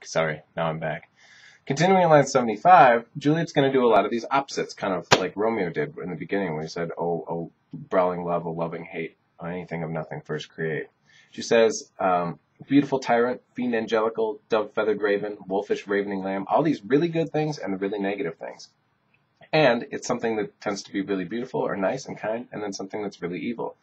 Sorry, now I'm back. Continuing in line 75, Juliet's going to do a lot of these opposites, kind of like Romeo did in the beginning when he said, oh, brawling love, oh, loving hate, on anything of nothing first create. She says, beautiful tyrant, fiend angelical, dove-feathered raven, wolfish ravening lamb, all these really good things and the really negative things. And it's something that tends to be really beautiful or nice and kind, and then something that's really evil.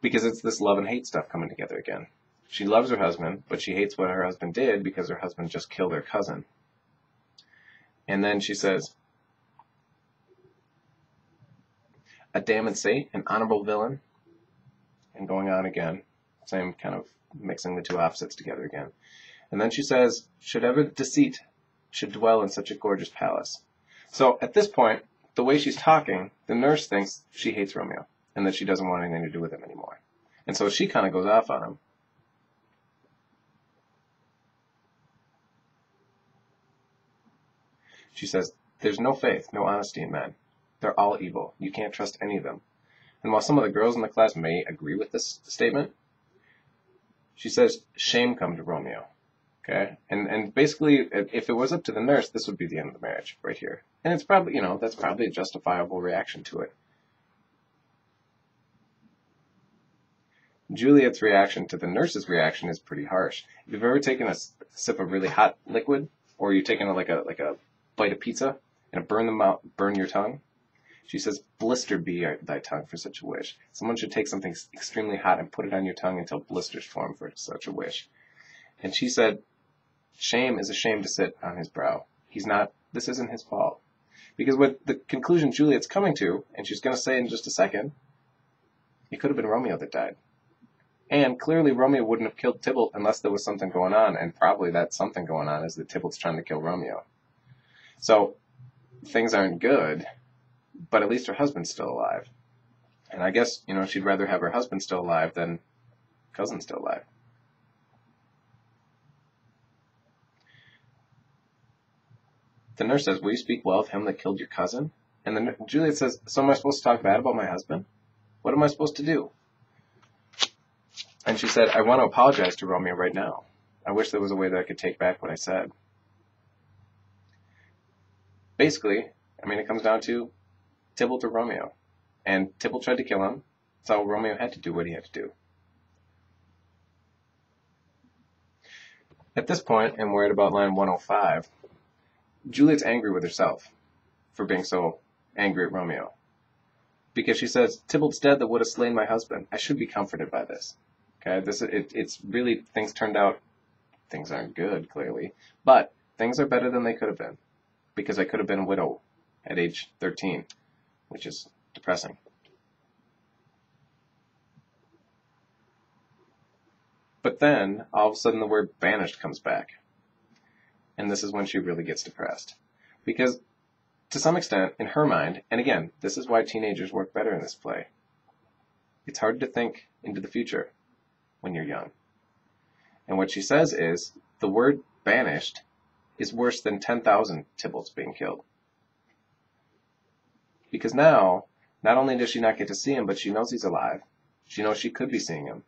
Because it's this love and hate stuff coming together again. She loves her husband, but she hates what her husband did because her husband just killed her cousin. And then she says, a damned saint, an honorable villain, and going on again. Same kind of mixing the two opposites together again. And then she says, should ever deceit should dwell in such a gorgeous palace. So at this point, the way she's talking, the nurse thinks she hates Romeo and that she doesn't want anything to do with him anymore. And so she kind of goes off on him. She says, there's no faith, no honesty in men. They're all evil. You can't trust any of them. And while some of the girls in the class may agree with this statement, she says, shame come to Romeo. Okay? And basically, if it was up to the nurse, this would be the end of the marriage right here. And it's probably, that's probably a justifiable reaction to it. Juliet's reaction to the nurse's reaction is pretty harsh. If you've ever taken a sip of really hot liquid, or you've taken like a bite of pizza and burn your tongue, she says, blistered be thy tongue for such a wish. Someone should take something extremely hot and put it on your tongue until blisters form for such a wish. And she said, shame is a shame to sit on his brow. This isn't his fault. Because what the conclusion Juliet's coming to, and she's going to say in just a second, it could have been Romeo that died. And clearly Romeo wouldn't have killed Tybalt unless there was something going on, and probably that something going on is that Tybalt's trying to kill Romeo. So things aren't good, but at least her husband's still alive. And I guess, she'd rather have her husband still alive than cousin still alive. The nurse says, will you speak well of him that killed your cousin? And then Juliet says, so am I supposed to talk bad about my husband? What am I supposed to do? And she said, I want to apologize to Romeo right now. I wish there was a way that I could take back what I said. Basically, it comes down to Tybalt or Romeo. And Tybalt tried to kill him, so Romeo had to do what he had to do. At this point, and we're at about line 105, Juliet's angry with herself for being so angry at Romeo. Because she says, Tybalt's dead that would have slain my husband. I should be comforted by this. Okay, it's really, things turned out, things aren't good, clearly, but things are better than they could have been. Because I could have been a widow at age 13, which is depressing. But then, all of a sudden, the word banished comes back. And this is when she really gets depressed. Because, to some extent, in her mind, and again, this is why teenagers work better in this play, it's hard to think into the future when you're young. And what she says is, the word banished is worse than 10,000 Tybalts being killed. Because now, not only does she not get to see him, but she knows he's alive. She knows she could be seeing him.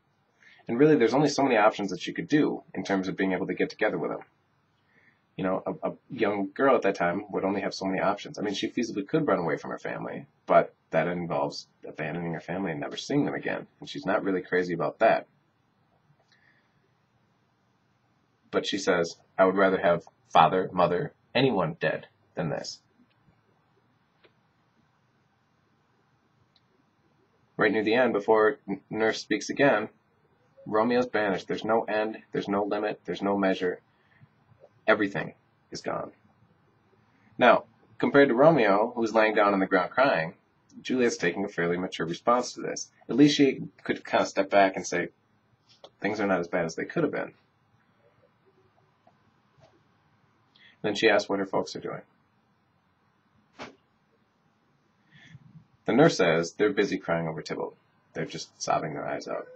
And really, there's only so many options that she could do in terms of being able to get together with him. A young girl at that time would only have so many options. She feasibly could run away from her family, but that involves abandoning her family and never seeing them again. And she's not really crazy about that. But she says, I would rather have father, mother, anyone dead than this. Right near the end, before nurse speaks again, Romeo's banished. There's no end, there's no limit, there's no measure. Everything is gone. Now, compared to Romeo, who's laying down on the ground crying, Juliet's taking a fairly mature response to this. At least she could kind of step back and say, things are not as bad as they could have been. Then she asks what her folks are doing. The nurse says they're busy crying over Tybalt. They're just sobbing their eyes out.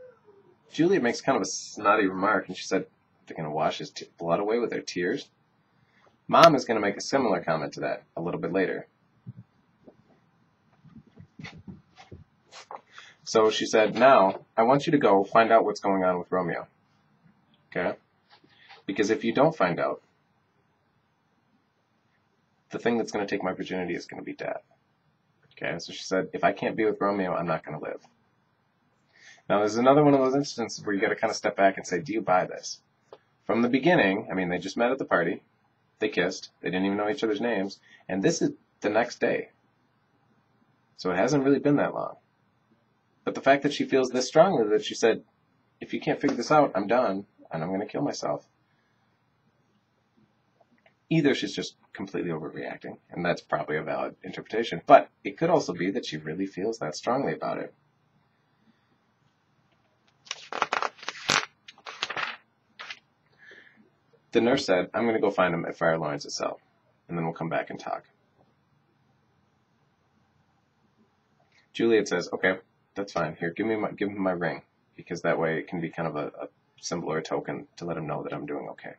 Juliet makes kind of a snotty remark, and she said they're going to wash his blood away with their tears. Mom is going to make a similar comment to that a little bit later. So she said, now, I want you to go find out what's going on with Romeo. Okay? Because if you don't find out, the thing that's going to take my virginity is going to be death. Okay, so she said, if I can't be with Romeo, I'm not going to live. Now, there's another one of those instances where you got to kind of step back and say, do you buy this? From the beginning, I mean, they just met at the party. They kissed. They didn't even know each other's names. And this is the next day. So it hasn't really been that long. But the fact that she feels this strongly that she said, if you can't figure this out, I'm done, and I'm going to kill myself. Either she's just completely overreacting, and that's probably a valid interpretation, but it could also be that she really feels that strongly about it. The nurse said, I'm going to go find him at Friar Lawrence's cell, and then we'll come back and talk. Juliet says, okay, that's fine. Here, give him my ring, because that way it can be kind of a symbol or a token to let him know that I'm doing okay.